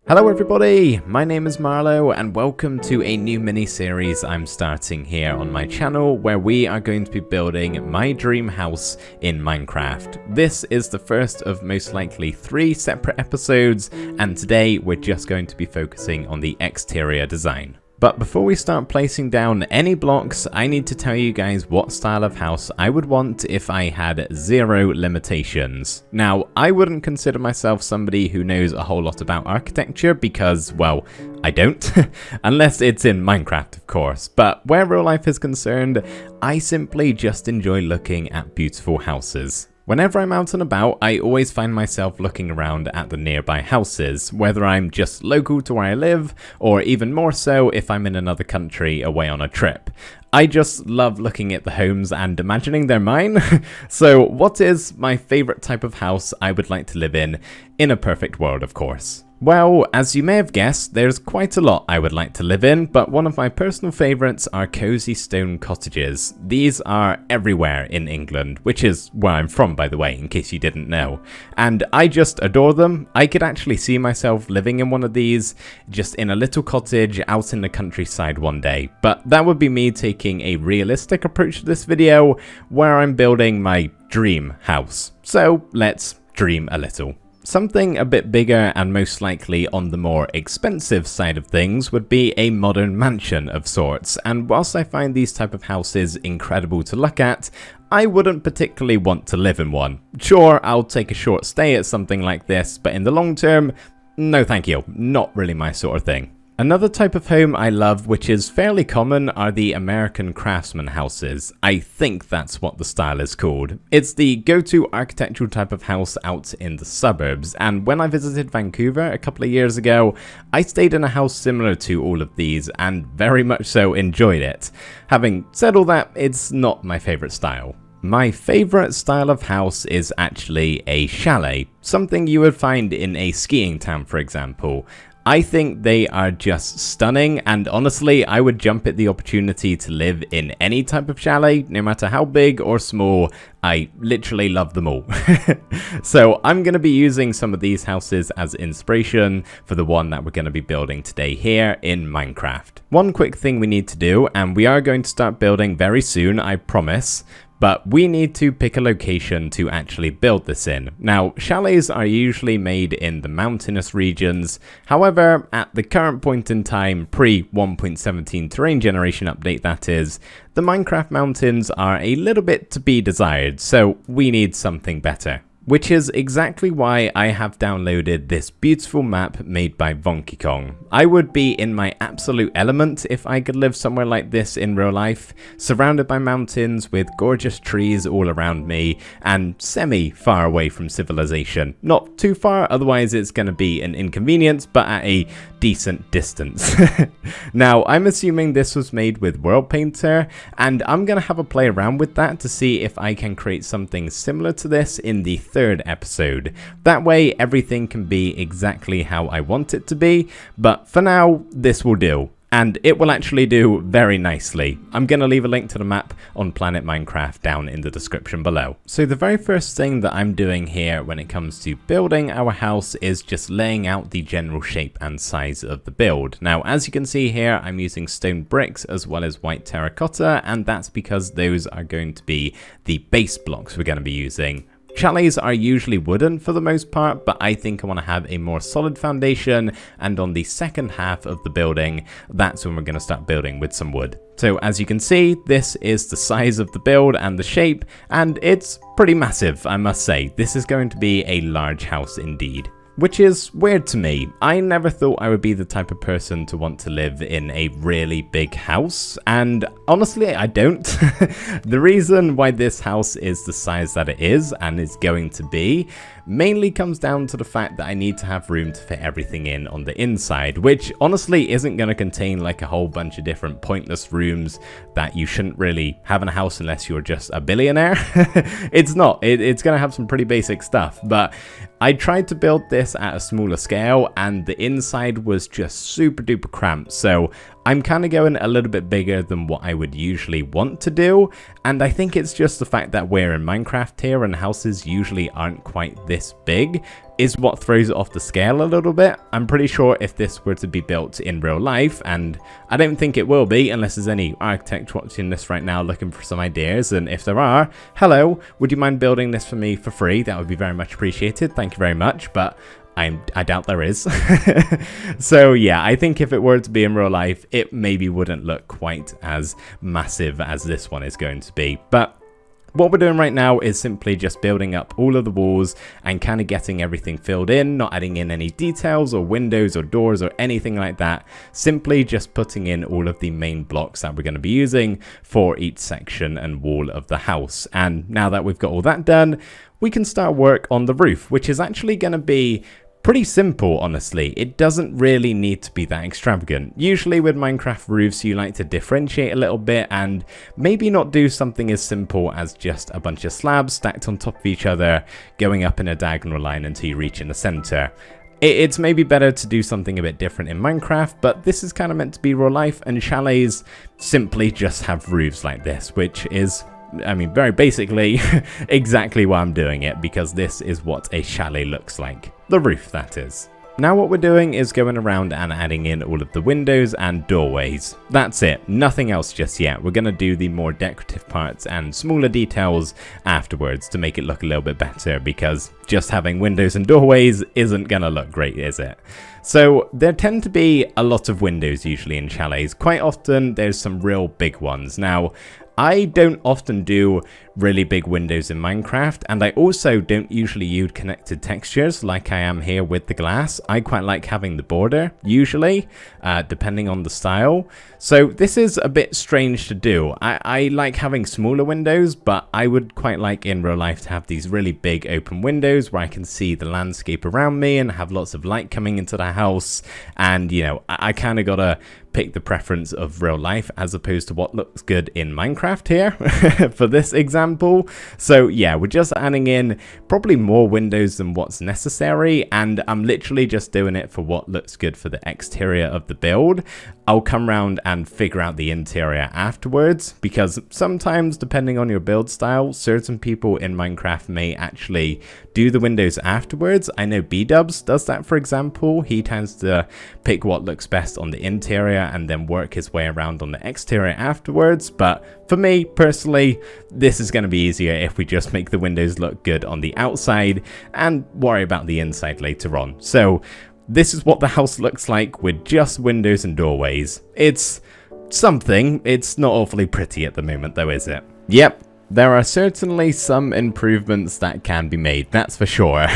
Hello everybody, my name is Marlow and welcome to a new mini-series I'm starting here on my channel where we are going to be building my dream house in Minecraft. This is the first of most likely 3 separate episodes, and today we're just going to be focusing on the exterior design. But before we start placing down any blocks, I need to tell you guys what style of house I would want if I had 0 limitations. Now, I wouldn't consider myself somebody who knows a whole lot about architecture because, well, I don't, unless it's in Minecraft of course, but where real life is concerned, I simply just enjoy looking at beautiful houses. Whenever I'm out and about, I always find myself looking around at the nearby houses, whether I'm just local to where I live, or even more so if I'm in another country away on a trip. I just love looking at the homes and imagining they're mine. So what is my favourite type of house I would like to live in a perfect world, of course? Well, as you may have guessed, there's quite a lot I would like to live in, but one of my personal favourites are cozy stone cottages. These are everywhere in England, which is where I'm from, by the way, in case you didn't know. And I just adore them. I could actually see myself living in one of these, just in a little cottage out in the countryside one day. But that would be me taking a realistic approach to this video, where I'm building my dream house. So let's dream a little. Something a bit bigger and most likely on the more expensive side of things would be a modern mansion of sorts, and whilst I find these type of houses incredible to look at, I wouldn't particularly want to live in one. Sure, I'll take a short stay at something like this, but in the long term, no thank you, not really my sort of thing. Another type of home I love, which is fairly common, are the American craftsman houses. I think that's what the style is called. It's the go-to architectural type of house out in the suburbs, and when I visited Vancouver a couple of years ago, I stayed in a house similar to all of these and very much so enjoyed it. Having said all that, it's not my favourite style. My favourite style of house is actually a chalet, something you would find in a skiing town, for example. I think they are just stunning, and honestly, I would jump at the opportunity to live in any type of chalet, no matter how big or small. I literally love them all. So I'm going to be using some of these houses as inspiration for the one that we're going to be building today here in Minecraft. One quick thing we need to do, and we are going to start building very soon, I promise, but we need to pick a location to actually build this in. Now, chalets are usually made in the mountainous regions. However, at the current point in time, pre 1.17 terrain generation update that is, the Minecraft mountains are a little bit to be desired, so we need something better. Which is exactly why I have downloaded this beautiful map made by Donkey Kong. I would be in my absolute element if I could live somewhere like this in real life, surrounded by mountains with gorgeous trees all around me and semi-far away from civilization. Not too far, otherwise it's going to be an inconvenience, but at a decent distance. Now, I'm assuming this was made with World Painter, and I'm going to have a play around with that to see if I can create something similar to this in the 3rd episode. That way everything can be exactly how I want it to be, but for now this will do. And it will actually do very nicely. I'm going to leave a link to the map on Planet Minecraft down in the description below. So the very first thing that I'm doing here when it comes to building our house is just laying out the general shape and size of the build. Now, as you can see here, I'm using stone bricks as well as white terracotta, and that's because those are going to be the base blocks we're going to be using. Chalets are usually wooden for the most part, but I think I want to have a more solid foundation, and on the second half of the building, that's when we're going to start building with some wood. So as you can see, this is the size of the build and the shape, and it's pretty massive, I must say. This is going to be a large house indeed. Which is weird to me. I never thought I would be the type of person to want to live in a really big house, and honestly I don't. The reason why this house is the size that it is and is going to be mainly comes down to the fact that I need to have room to fit everything in on the inside, which honestly isn't going to contain like a whole bunch of different pointless rooms that you shouldn't really have in a house unless you're just a billionaire. It's not. It's going to have some pretty basic stuff, but I tried to build this at a smaller scale and the inside was just super duper cramped, so I'm kind of going a little bit bigger than what I would usually want to do, and I think it's just the fact that we're in Minecraft here and houses usually aren't quite this big is what throws it off the scale a little bit. I'm pretty sure if this were to be built in real life, and I don't think it will be unless there's any architect watching this right now looking for some ideas, and if there are, hello, would you mind building this for me for free? That would be very much appreciated. Thank you very much, but I doubt there is. So yeah, I think if it were to be in real life, it maybe wouldn't look quite as massive as this one is going to be. But what we're doing right now is simply just building up all of the walls and kind of getting everything filled in, not adding in any details or windows or doors or anything like that. Simply just putting in all of the main blocks that we're going to be using for each section and wall of the house. And now that we've got all that done, we can start work on the roof, which is actually going to be pretty simple, honestly. It doesn't really need to be that extravagant. Usually with Minecraft roofs, you like to differentiate a little bit and maybe not do something as simple as just a bunch of slabs stacked on top of each other, going up in a diagonal line until you reach in the center. It's maybe better to do something a bit different in Minecraft, but this is kind of meant to be real life, and chalets simply just have roofs like this, which is, I mean, very basically exactly why I'm doing it, because this is what a chalet looks like. The roof, that is. Now what we're doing is going around and adding in all of the windows and doorways. That's it, nothing else just yet. We're going to do the more decorative parts and smaller details afterwards to make it look a little bit better, because just having windows and doorways isn't going to look great, is it? So there tend to be a lot of windows usually in chalets. Quite often there's some real big ones. Now, I don't often do really big windows in Minecraft, and I also don't usually use connected textures like I am here with the glass. I quite like having the border, usually, depending on the style. So this is a bit strange to do. I like having smaller windows, but I would quite like in real life to have these really big open windows where I can see the landscape around me and have lots of light coming into the house. And, you know, I kind of gotta pick the preference of real life as opposed to what looks good in Minecraft here for this example. So yeah, we're just adding in probably more windows than what's necessary, and I'm literally just doing it for what looks good for the exterior of the build. I'll come around and figure out the interior afterwards, because sometimes, depending on your build style, certain people in Minecraft may actually do the windows afterwards. I know B-Dubs does that, for example. He tends to pick what looks best on the interior and then work his way around on the exterior afterwards. But for me, personally, this is going to be easier if we just make the windows look good on the outside and worry about the inside later on. So this is what the house looks like with just windows and doorways. It's something. It's not awfully pretty at the moment though, is it? Yep. There are certainly some improvements that can be made, that's for sure.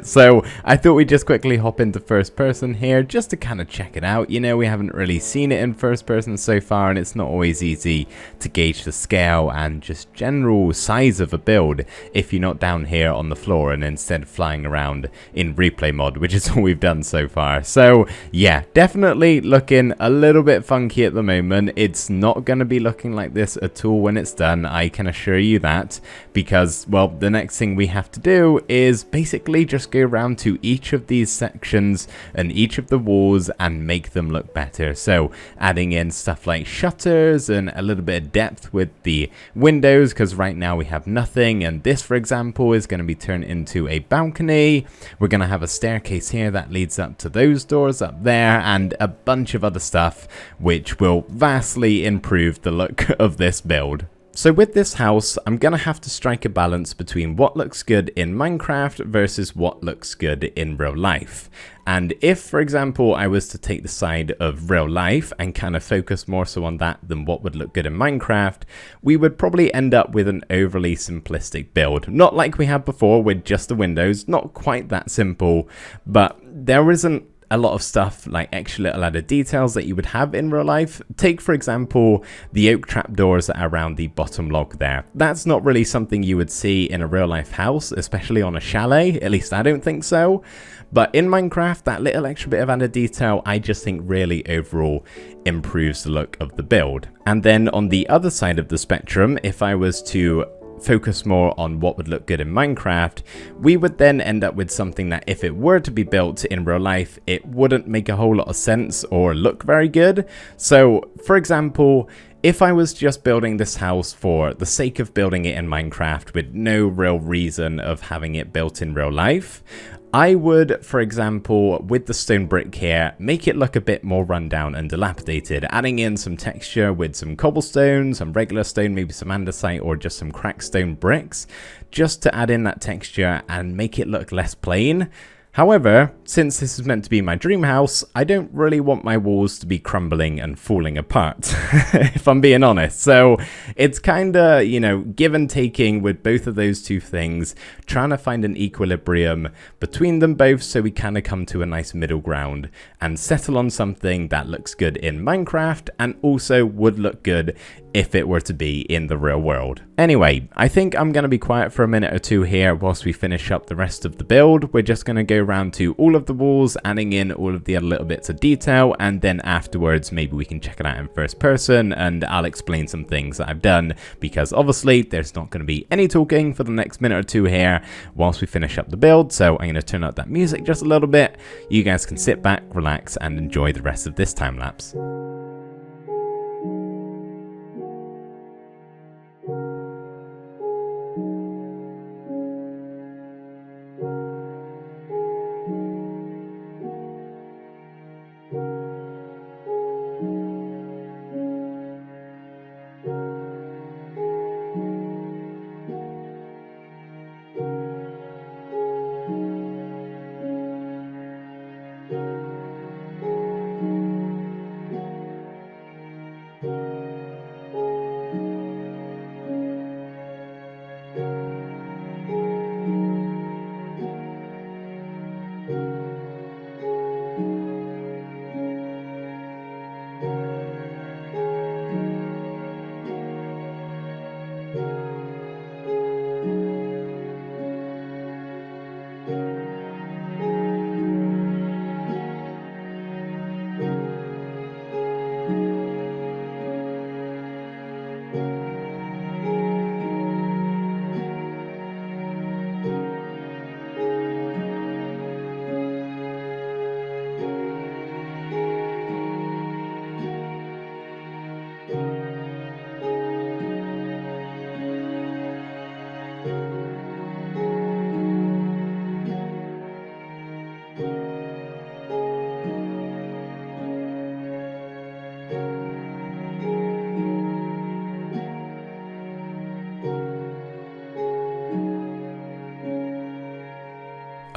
So I thought we'd just quickly hop into first person here just to kind of check it out. You know, we haven't really seen it in first person so far, and it's not always easy to gauge the scale and just general size of a build if you're not down here on the floor and instead flying around in replay mod, which is all we've done so far. So yeah, definitely looking a little bit funky at the moment. It's not going to be looking like this at all when it's done, I can assure you that, because, well, the next thing we have to do is basically just go around to each of these sections and each of the walls and make them look better. So adding in stuff like shutters and a little bit of depth with the windows, because right now we have nothing, and this, for example, is going to be turned into a balcony. We're going to have a staircase here that leads up to those doors up there, and a bunch of other stuff which will vastly improve the look of this build. So with this house, I'm going to have to strike a balance between what looks good in Minecraft versus what looks good in real life. And if, for example, I was to take the side of real life and kind of focus more so on that than what would look good in Minecraft, we would probably end up with an overly simplistic build. Not like we had before with just the windows, not quite that simple, but there isn't a lot of stuff like extra little added details that you would have in real life. Take, for example, the oak trapdoors that are around the bottom log there. That's not really something you would see in a real life house, especially on a chalet. At least I don't think so. But in Minecraft, that little extra bit of added detail, I just think really overall improves the look of the build. And then on the other side of the spectrum, if I was to focus more on what would look good in Minecraft, we would then end up with something that if it were to be built in real life, it wouldn't make a whole lot of sense or look very good. So, for example, if I was just building this house for the sake of building it in Minecraft with no real reason of having it built in real life, I would, for example, with the stone brick here, make it look a bit more rundown and dilapidated, adding in some texture with some cobblestone, some regular stone, maybe some andesite or just some cracked stone bricks, just to add in that texture and make it look less plain. However, since this is meant to be my dream house, I don't really want my walls to be crumbling and falling apart, if I'm being honest. So it's kinda, you know, give and taking with both of those two things, trying to find an equilibrium between them both so we kinda come to a nice middle ground and settle on something that looks good in Minecraft and also would look good if it were to be in the real world. Anyway, I think I'm going to be quiet for a minute or two here whilst we finish up the rest of the build. We're just going to go around to all of the walls, adding in all of the other little bits of detail, and then afterwards maybe we can check it out in first person and I'll explain some things that I've done, because obviously there's not going to be any talking for the next minute or two here whilst we finish up the build. So I'm going to turn up that music just a little bit. You guys can sit back, relax, and enjoy the rest of this time lapse.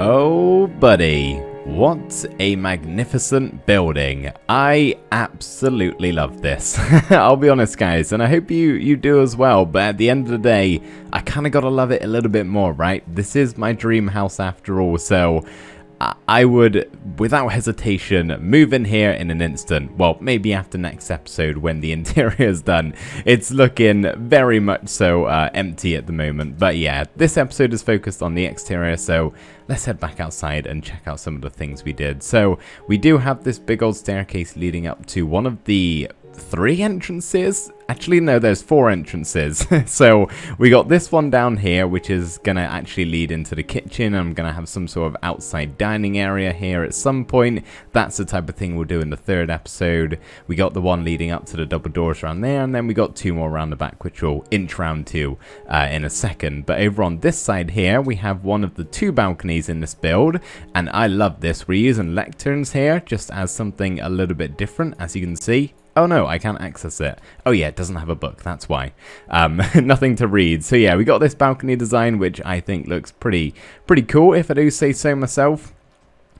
Oh buddy, what a magnificent building. I absolutely love this. I'll be honest guys, and I hope you do as well, but at the end of the day, I kind of gotta love it a little bit more, right? This is my dream house after all, so I would, without hesitation, move in here in an instant. Well, maybe after next episode when the interior is done. It's looking very much so empty at the moment. But yeah, this episode is focused on the exterior, so let's head back outside and check out some of the things we did. So we do have this big old staircase leading up to one of the 3 entrances. Actually, no, there's 4 entrances. So we got this one down here, which is gonna actually lead into the kitchen. I'm gonna have some sort of outside dining area here at some point. That's the type of thing we'll do in the 3rd episode. We got the one leading up to the double doors around there, and then we got 2 more around the back, which we'll inch round to in a second. But over on this side here, we have one of the 2 balconies in this build, and I love this. We're using lecterns here just as something a little bit different, as you can see. Oh no, I can't access it. Oh yeah, it doesn't have a book, that's why. Nothing to read. So yeah, we got this balcony design, which I think looks pretty cool, if I do say so myself.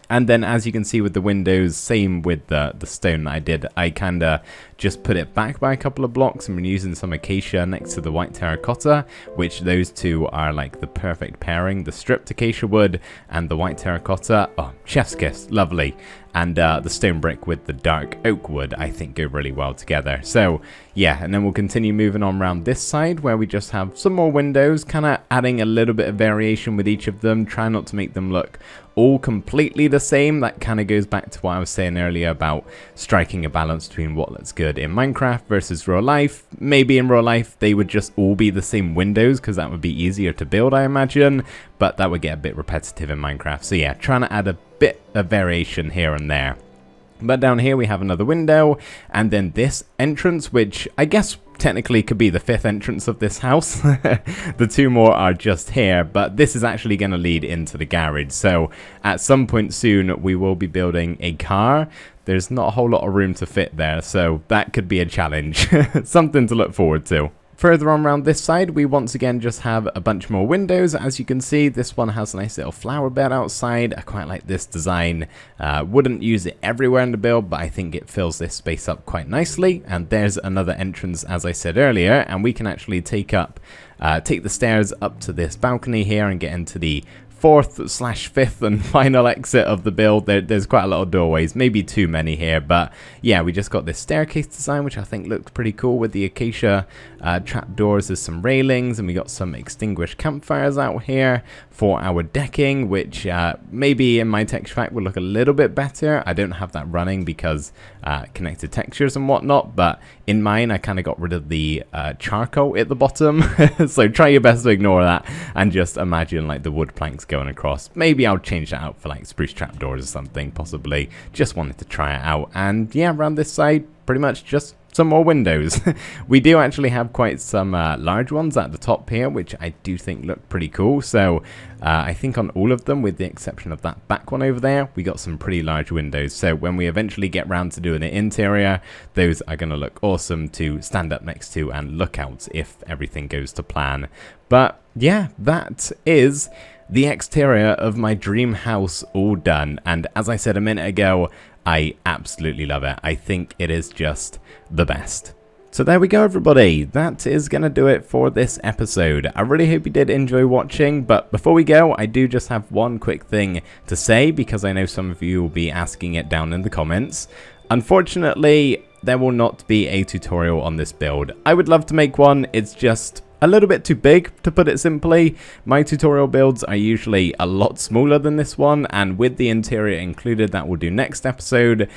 And then as you can see with the windows, same with the stone that I did, I kinda just put it back by a couple of blocks and we're using some acacia next to the white terracotta, which those 2 are like the perfect pairing, the stripped acacia wood and the white terracotta. Oh, chef's kiss, lovely. And the stone brick with the dark oak wood, I think, go really well together. So yeah, and then we'll continue moving on around this side where we just have some more windows, kind of adding a little bit of variation with each of them. Try not to make them look all completely the same. That kind of goes back to what I was saying earlier about striking a balance between what looks good good in Minecraft versus real life. Maybe in real life they would just all be the same windows because that would be easier to build, I imagine, but that would get a bit repetitive in Minecraft. So yeah, trying to add a bit of variation here and there. But down here we have another window, and then this entrance, which I guess technically could be the 5th entrance of this house. The 2 more are just here, but this is actually going to lead into the garage. So at some point soon we will be building a car. There's not a whole lot of room to fit there, so that could be a challenge. Something to look forward to. Further on around this side, we once again just have a bunch more windows. As you can see, this one has a nice little flower bed outside. I quite like this design. Wouldn't use it everywhere in the build, but I think it fills this space up quite nicely. And there's another entrance, as I said earlier, and we can actually take the stairs up to this balcony here and get into the 4th/5th and final exit of the build. There's quite a lot of doorways, maybe too many here, but yeah, we just got this staircase design, which I think looks pretty cool with the acacia trapdoors. There's some railings, and we got some extinguished campfires out here for our decking, which maybe in my texture pack would look a little bit better. I don't have that running because connected textures and whatnot, but in mine I kind of got rid of the charcoal at the bottom. So try your best to ignore that and just imagine like the wood planks going across. Maybe I'll change that out for like spruce trapdoors or something, possibly. Just wanted to try it out. And yeah, around this side, pretty much just some more windows. We do actually have quite some large ones at the top here, which I do think look pretty cool. So I think on all of them, with the exception of that back one over there, we got some pretty large windows. So when we eventually get round to doing the interior, those are going to look awesome to stand up next to and look out if everything goes to plan. But yeah, that is the exterior of my dream house all done. And as I said a minute ago, I absolutely love it. I think it is just the best. So there we go, everybody. That is going to do it for this episode. I really hope you did enjoy watching, but before we go, I do just have one quick thing to say, because I know some of you will be asking it down in the comments. Unfortunately, there will not be a tutorial on this build. I would love to make one. It's just a little bit too big, to put it simply. My tutorial builds are usually a lot smaller than this one, and with the interior included that we'll do next episode,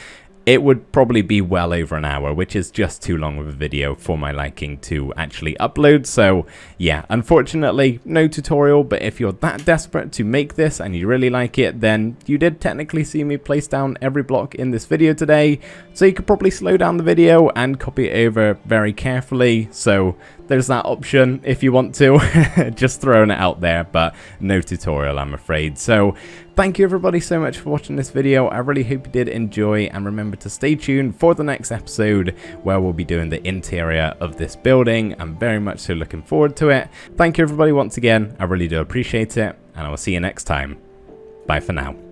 it would probably be well over an hour, which is just too long of a video for my liking to actually upload. So yeah, unfortunately, no tutorial, but if you're that desperate to make this and you really like it, then you did technically see me place down every block in this video today. So you could probably slow down the video and copy it over very carefully. So there's that option if you want to. Just throwing it out there, but no tutorial, I'm afraid. So thank you everybody so much for watching this video. I really hope you did enjoy, and remember to stay tuned for the next episode where we'll be doing the interior of this building. I'm very much so looking forward to it. Thank you everybody once again. I really do appreciate it, and I will see you next time. Bye for now.